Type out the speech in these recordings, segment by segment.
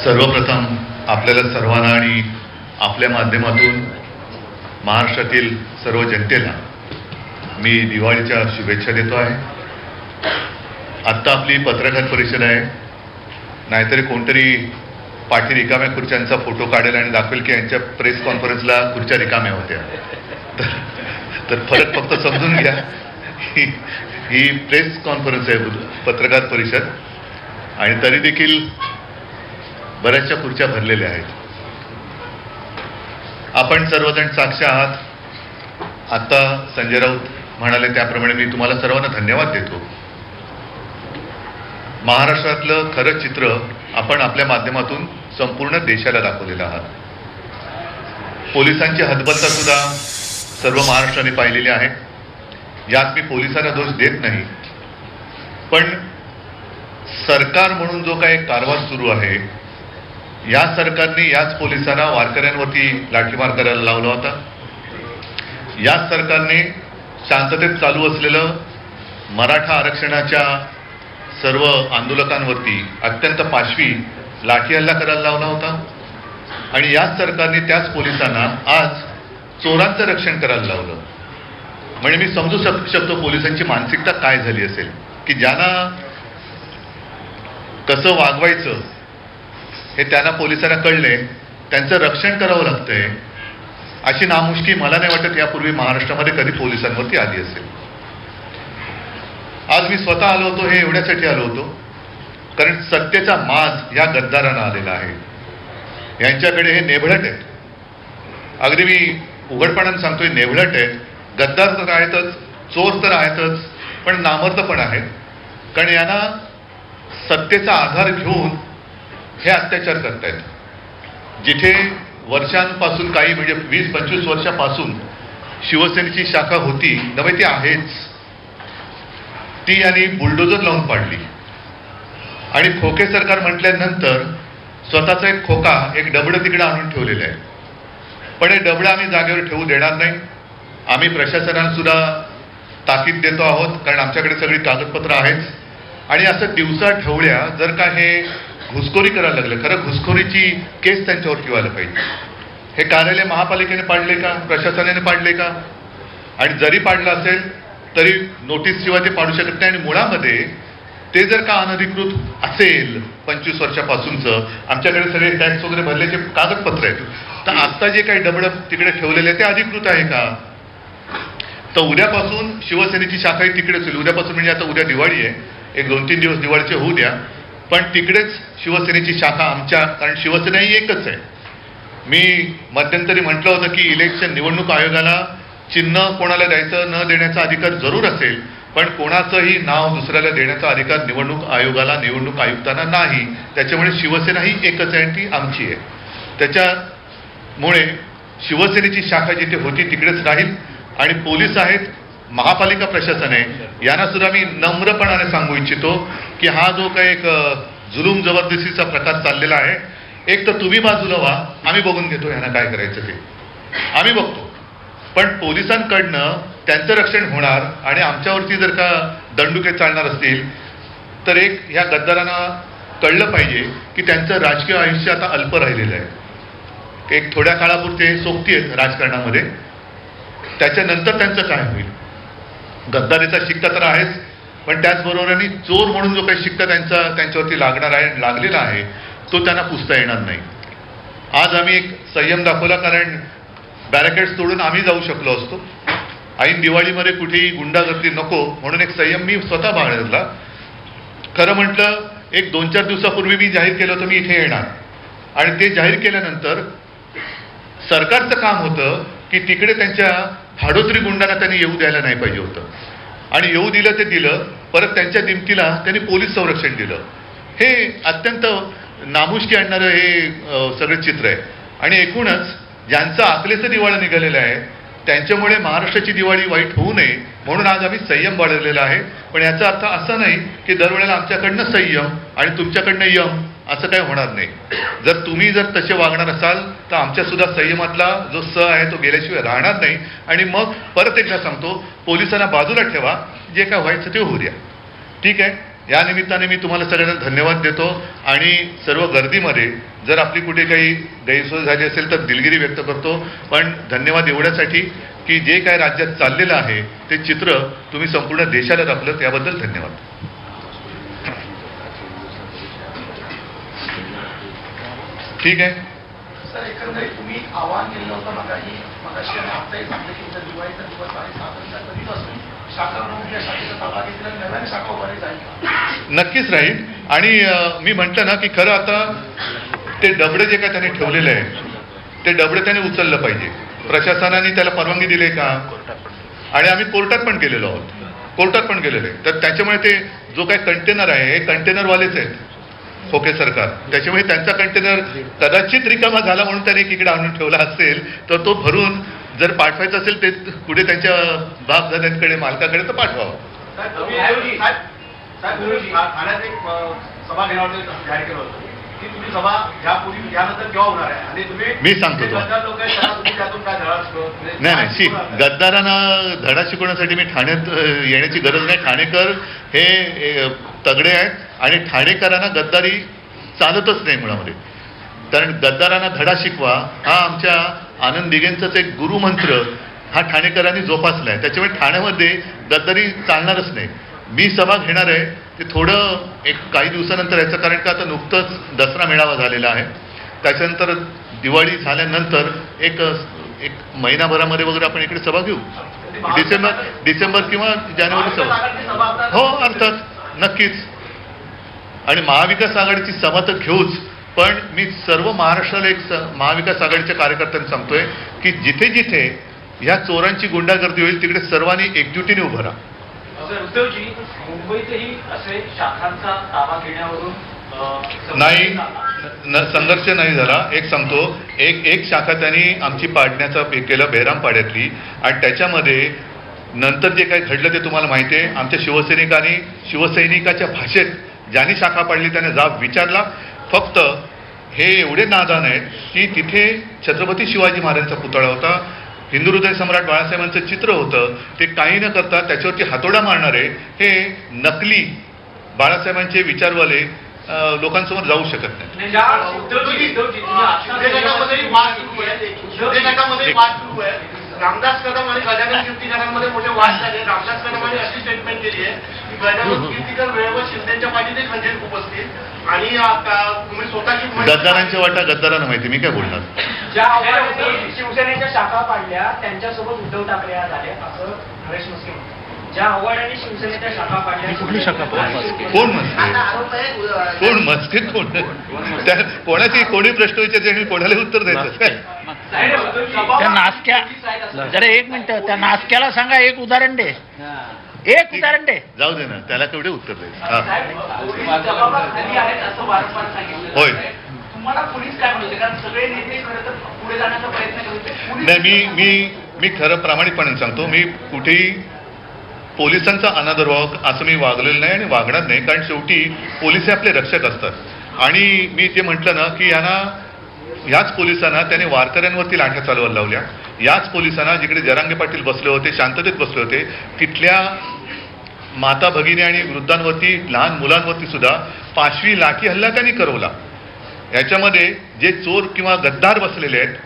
सर्वप्रथम आपल्याला सर्वांना आणि आपल्या माध्यमातून महाराष्ट्रातील सर्व जनतेला मी दिवाळीच्या शुभेच्छा देतो आहे. आत्ता आपली पत्रकार परिषद आहे, नाहीतरी कोणतरी पाठी रिकाम्या खुर्च्यांचा फोटो काढेल आणि दाखवेल की यांच्या प्रेस कॉन्फरन्सला खुर्च्या रिकाम्या होत्या. तर फरक फक्त समजून घ्या. ही प्रेस कॉन्फरन्स आहे, पत्रकार परिषद, आणि तरी देखील बऱ्याचशा खुर्च्या भरलेल्या आहेत. आपण सर्वजण साक्ष आहात. आता संजय राऊत म्हणाले त्याप्रमाणे मी तुम्हाला सर्वांना धन्यवाद देतो. महाराष्ट्रातलं खरं चित्र आपण आपल्या माध्यमातून संपूर्ण देशाला दाखवलेलं आहात. पोलिसांची हतबलता सुद्धा सर्व महाराष्ट्राने पाहिलेली आहे. यात मी पोलिसांना दोष देत नाही, पण सरकार म्हणून जो काही कारभार सुरू आहे, या सरकारने याच पोलिसांना वारकऱ्यांवरती लाठीमार करायला लावला होता. याच सरकारने शांततेत चालू असलेलं मराठा आरक्षणाच्या सर्व आंदोलकांवरती अत्यंत पाशवी लाठी हल्ला करायला लावला होता. आणि याच सरकारने त्याच पोलिसांना आज चोरांचं रक्षण करायला लावलं. म्हणजे मी समजू शकतो पोलिसांची मानसिकता काय झाली असेल, की ज्यांना कसं वागवायचं हे त्यांना पोलिसांना कळले, त्यांचं रक्षण करावं लागतंय. अशी नामुष्की मला नाही वाटत यापूर्वी महाराष्ट्रामध्ये कधी पोलिसांवरती आली असेल. आज मी स्वतः आलो होतो, हे एवढ्यासाठी आलो होतो कारण सत्तेचा माज या गद्दारांना आलेला आहे. यांच्याकडे हे नेभळट आहेत. अगदी मी उघडपणाने सांगतोय, नेभळट आहेत. गद्दार तर आहेतच, चोर तर आहेतच, पण नामर्द पण आहेत. कारण यांना सत्तेचा आधार घेऊन हे अत्याचार करतायत. जिथे वर्षांपासून, काही म्हणजे 20-25 वर्षापासून शिवसेनेची शाखा होती नव्हे ती आहेच, ती यांनी बुलडोजर लावून पाडली. आणि खोके सरकार म्हटल्यानंतर स्वतःचा एक खोका, एक डबडं तिकडे आणून ठेवलेलं आहे. पण हे डबडं आम्ही जागेवर ठेवू देणार नाही. आम्ही प्रशासनाला सुद्धा ताकीद देतो आहोत, कारण आमच्याकडे सगळी कागदपत्र आहेत. आणि असं दिवसा ठेवल्या जर का हे घुसखोरी करायला लागलं, खरं घुसखोरीची केस त्यांच्यावरती व्हायला पाहिजे. हे कार्यालय महापालिकेने पाडले का, प्रशासनाने पाडले का? आणि जरी पाडलं असेल तरी नोटीस शिवाय ते पाडू शकत नाही. आणि मुळामध्ये ते जर का अनधिकृत असेल 25 वर्षापासूनचं, आमच्याकडे सगळे टॅक्स वगैरे भरल्याचे कागदपत्र आहेत, तर आत्ता जे काही डबडं तिकडे ठेवलेले ते अधिकृत आहे का? तर उद्यापासून शिवसेनेची शाखाही तिकडेच होईल. उद्यापासून म्हणजे आता उद्या दिवाळी आहे, एक 2-3 दिवस दिवाळीचे होऊ द्या, पण तिकडेच शिवसेनेची शाखा आमच्या, कारण शिवसेना ही एकच आहे. मी मध्यंतरी म्हटलं होतं की इलेक्शन निवडणूक आयोगाला चिन्ह कोणाला द्यायचं न देण्याचा अधिकार जरूर असेल, पण कोणाचंही नाव दुसऱ्याला देण्याचा अधिकार निवडणूक आयोगाला, निवडणूक आयुक्तांना नाही. त्याच्यामुळे शिवसेना ही एकच आहे आणि ती आमची आहे. त्याच्यामुळे शिवसेनेची शाखा जिथे होती तिकडेच राहील. आणि पोलीस आहेत, महापालिका प्रशासन आहे, यांना सुद्धा मी नम्रपणाने सांगू इच्छितो की हा जो काही एक जुलूम जबरदस्तीचा प्रकार चाललेला आहे, एक तर तुम्ही बाजूला व्हा, आम्ही बघून घेतो यांना काय करायचं ते आम्ही बघतो. पण पोलिसांकडनं त्यांचं रक्षण होणार आणि आमच्यावरती जर का दंडुके चालणार असतील तर एक ह्या गद्दारांना कळलं पाहिजे की त्यांचं राजकीय आयुष्य आता अल्प राहिलेलं आहे. एक थोड्या काळापुरते सोबती आहेत राजकारणामध्ये, त्याच्यानंतर त्यांचं काय होईल? गद्दारीचा शिक्का तर आहेच, पण त्याचबरोबराने चोर म्हणून जो काही शिक्का त्यांच्यावरती लागणार आहे, लागलेला आहे, तो त्यांना पुसता येणार नाही. आज आम्ही एक संयम दाखवला, कारण बॅरिकेड्स तोडून आम्ही जाऊ शकलो असतो. ऐन दिवाळीमध्ये कुठेही गुंडागर्दी नको म्हणून एक संयम मी स्वतः बाळगला. खरं म्हटलं, एक 2-4 दिवसापूर्वी मी जाहीर केलं होतं मी इथे येणार, आणि ते जाहीर केल्यानंतर सरकारचं काम होतं की तिकडे त्यांच्या भाडोत्री गुंडांना त्यांनी येऊ द्यायला नाही पाहिजे होतं. आणि येऊ दिलं ते दिलं, परत त्यांच्या दिमतीला त्यांनी पोलीस संरक्षण दिलं. हे अत्यंत नामुष्की आणणारं हे सगळं चित्र आहे. आणि एकूणच ज्यांचं आकलेचं दिवाळं निघालेलं आहे त्यांच्यामुळे महाराष्ट्राची दिवाळी वाईट होऊ नये म्हणून आज आम्ही संयम बाळगलेला आहे. पण याचा अर्थ असा नाही की दरवेळेला आमच्याकडनं संयम आणि तुमच्याकडनं यम असं काही होणार नाही. तुम्ही जर तसे वागणार असाल तर आमच्या सुद्धा संयमातला जो स आहे तो गेल्याशिवाय राहणार नाही. आणि मग परत एकदा सांगतो, पोलिसांना बाजूला ठेवा, जे काय व्हायचं ते होऊ द्या. ठीक आहे, या निमित्ताने मी तुम्हाला सगळ्यांना धन्यवाद देतो आणि सर्व गर्दीमध्ये जर आपली कुठे काही गैरसोय झाली असेल तर दिलगिरी व्यक्त करतो, पण धन्यवाद एवढ्यासाठी की जे काय राज्यात चाललेलं आहे ते चित्र तुम्ही संपूर्ण देशाला दाखवलं, त्याबद्दल धन्यवाद. ठीक आहे सर, एकंदरीत तुम्ही आवाहन केलं होतं मगाशी आणि आताही सांगलं की उद्या दिवाळीचा दिवस आहे, साधारणतः कधीपासून शाखा प्रमुख या शाखेचा ताबा घेतला नव्याने शाखा उभारी जाईल? नक्कीच राहील. आणि मी म्हटलं ना की खरं आता ते डबडे जे काय त्याने ठेवलेले आहे ते डबडे त्याने उचललं पाहिजे. प्रशासनाने त्याला परवानगी दिली का? आणि आम्ही कोर्टात पण गेलेलो आहोत, तर त्याच्यामुळे ते जो काही कंटेनर आहे हे कंटेनरवालेच आहेत, खोके सरकार. त्याच्यामुळे त्यांचा कंटेनर कदाचित रिकामा झाला म्हणून त्याने एकीकडे आणून ठेवला असेल, तर तो भरून जर पाठवायचं असेल ते पुढे त्यांच्या बापदाद्यांकडे मालकाकडे तर पाठवावं. ठाण्यात एक सभा घेणार होते, जाहीर केलं होतं की तुम्ही सभा यापूर्वी यानंतर केव्हा होणार आहे आणि तुम्ही मी सांगतो तो. लोक त्यातून काय धडा नाही गद्दारांना धडा शिकवण्यासाठी मी ठाण्यात येण्याची गरज नाही. ठाणेकर हे तगडे आहेत आणि ठाणेकरांना गद्दारी चालतच नाही मुळामध्ये. कारण गद्दारांना धडा शिकवा हा आमच्या आनंद दिघेंचाच एक गुरुमंत्र हा ठाणेकरांनी जोपासला आहे. त्याच्यामुळे ठाण्यामध्ये गद्दारी चालणारच नाही. मी सभा घेणार आहे ते थोडं एक काही दिवसानंतर याचं, कारण का आता नुकतंच दसरा मेळावा झालेला आहे, त्याच्यानंतर दिवाळी झाल्यानंतर एक महिनाभरामध्ये वगैरे आपण इकडे सभा घेऊ. डिसेंबर किंवा जानेवारी सभा. हो अर्थात नक्कीच. आणि महाविकास आघाडीची सभा तर घेऊच, पण मी सर्व महाराष्ट्राला एक महाविकास आघाडीच्या कार्यकर्त्यांना सांगतोय की जिथे जिथे ह्या चोरांची गुंडागर्दी होईल तिकडे सर्वांनी एकजुटीने उभं राहा. उद्धवजी, मुंबईतही असे शाखांचा ताबा घेण्यावरून नाही संघर्ष नाही झाला. एक सांगतो, एक शाखा त्यांनी आमची पाडण्याचा केलं बेहरामपाड्यातली, आणि त्याच्यामध्ये नंतर जे काही घडलं ते तुम्हाला माहिती आहे. आमच्या शिवसैनिकाच्या भाषेत ज्यांनी शाखा पाडली त्याने जाब विचारला. फक्त हे एवढे नादान आहेत की तिथे छत्रपती शिवाजी महाराजांचा पुतळा होता, हिंदू हृदय सम्राट बाळासाहेबांचं चित्र होतं, ते काही न करता त्याच्यावरती हातोडा मारणारे हे नकली बाळासाहेबांचे विचारवाले लोकांसमोर जाऊ शकत नाही. रामदास कदम आणि गजानन कीर्तीकरांमध्ये मोठे वाद झाले. रामदास कदमांनी अशी स्टेटमेंट केली आहे की गजानन कीर्तीकर वेळेवर शिंदेच्या पाठीत खंजीर खूप असतील आणि तुम्ही स्वतःची गद्दारांच्या वाटा गद्दारांना माहिती, मी काय बोलणार. ज्या शिवसेनेच्या शाखा पाडल्या त्यांच्यासोबत उद्धव ठाकरे झाले असं हरेश मस्के म्हणतात. ज्या आव्हाडांनी शिवसेनेच्या शाखा पाडल्या, कुठली शाखा कोण मस्के कोण त्या कोणाची कोणी प्रश्न विचारते आणि कोणाला उत्तर द्यायचं. त्या नासक्या जरा एक मिनिट, त्या नासक्याला सांगा एक उदाहरण दे, एक उदाहरण दे. जाऊ दे ना, त्याला केवढे उत्तर द्यायचं. होय तुम्हाला पोलीस काय म्हणते? कारण सगळे नेते खरं तर पुढे जाण्याचा प्रयत्न करते. नाही मी खरं प्रामाणिकपणे सांगतो, मी कुठेही पोलिसांचा अनादर व्हावा असं मी वागलेलं नाही आणि वागणार नाही. कारण शेवटी पोलीस हे आपले रक्षक असतात. आणि मी जे म्हटलं ना की ह्याच पोलिसांना त्याने वारकऱ्यांवरती लाठ्या चालवायला लावल्या. याच पोलिसांना जिकडे जरांगे पाटील बसले होते, शांततेत बसले होते, तिथल्या माता भगिनी आणि वृद्धांवरती, लहान मुलांवरती सुद्धा 5वी लाठी हल्ला त्यांनी करवला. याच्यामध्ये जे चोर किंवा गद्दार बसलेले आहेत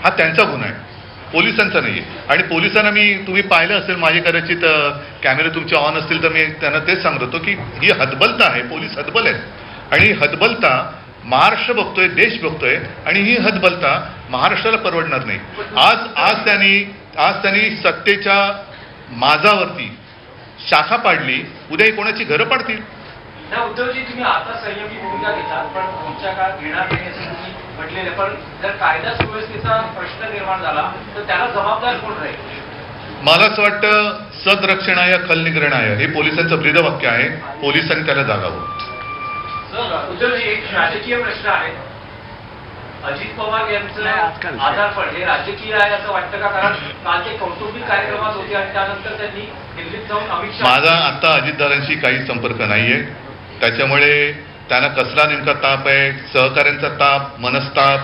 हा त्यांचा गुन्हा आहे, पोलिसांचा नाही आहे. आणि पोलिसांना तुम्ही पाहिलं असेल, माझे कदाचित कॅमेरे तुमचे ऑन असतील तर मी त्यांना तेच सांगत होतो की ही हतबलता आहे, पोलीस हतबल आहेत. आणि ही हतबलता महाराष्ट्र बघतोय, देश बघतोय, आणि ही हतबलता महाराष्ट्राला परवडणार नाही. आज त्यांनी सत्तेच्या माजावरती शाखा पाडली, उद्या कोणाची घरं पाडतील. उद्धवजी, तुम्ही आता संयमी भूमिका घेतात, पण पुढच्या काळात घेणार नाही असं तुम्ही म्हटलेलं. पण जर कायदा सुव्यवस्थेचा प्रश्न निर्माण झाला तर त्याला जबाबदार कोण राहील? मला असं वाटतं, सदरक्षणाय खलनिग्रहणाय हे पोलिसांचं ब्रीदवाक्य आहे. पोलिसांनी त्याला जागावं. उद्धवजी, एक राजकीय प्रश्न आहे. अजित पवार यांचं आजारपण हे राजकीय आहे असं वाटतं का? कारण काल ते कौटुंबिक कार्यक्रमात होते आणि त्यानंतर त्यांनी दिल्लीत जाऊन अमित शहा. माझा आता अजितदारांशी काही संपर्क नाहीये, त्याच्यामुळे त्यांना कसला नेमका ताप आहे, सहकाऱ्यांचा ताप, मनस्ताप,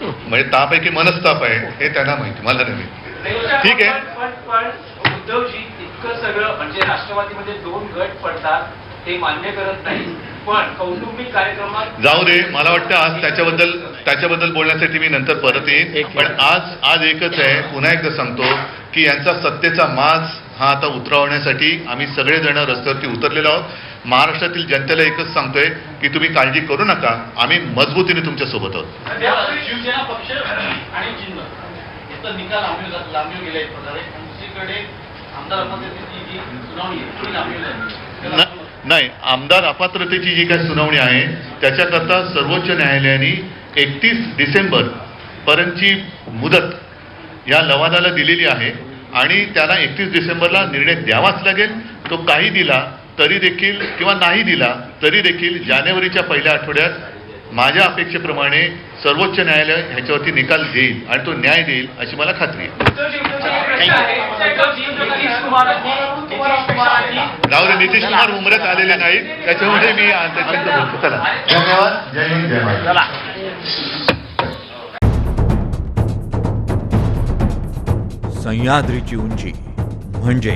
म्हणजे ताप आहे की मनस्ताप आहे हे त्यांना माहिती, मला नाही. ठीक आहे. पण उद्धवजी, इतकं सगळं म्हणजे राष्ट्रवादीमध्ये 2 गट पडतात, ते मान्य करत नाही, पण कौटुंबिक कार्यक्रमात जाऊ दे. मला वाटतं आज त्याच्याबद्दल बोलण्यासाठी मी नंतर परत येईन. पण आज एकच आहे, पुन्हा एकदा सांगतो की यांचा सत्तेचा माज हा आता उतरवण्यासाठी आम्ही सगळेजण रस्त्यावरती उतरलेलो आहोत. महाराष्ट्रातील जनतेला एकच सांगतोय की तुम्ही काळजी करू नका, आम्ही मजबूतीने तुमच्या सोबत आहोत. शिवसेना पक्ष आणि चिन्ह याचा निकाल लांबीवर गेला एक प्रकारे, आणि दुसरीकडे आमदार अपात्रतेची जी सुनावणी आहे ती लांबीवर झाली. नाही, आमदार अपात्रतेची जी काही सुनावणी आहे त्याच्याकरता सर्वोच्च न्यायालयाने 31 डिसेंबर पर्यंतची मुदत या लवादाला दिलेली आहे आणि त्याला 31 डिसेंबरला निर्णय द्यावाच लागेल. तो काही दिला तरी देखील किंवा नाही दिला तरी देखील जानेवारीच्या पहिल्या आठवड्यात माझ्या अपेक्षेप्रमाणे सर्वोच्च न्यायालय ह्याच्यावरती निकाल देईल आणि तो न्याय देईल अशी मला खात्री आहे. जाऊ दे, नितीश कुमार उमरत आलेले नाहीत, त्याच्यामुळे मी त्याच्यात बोलतो. चला, धन्यवाद. जय हिंद, जय महाराष्ट्र. सह्याद्रीची उंची म्हणजे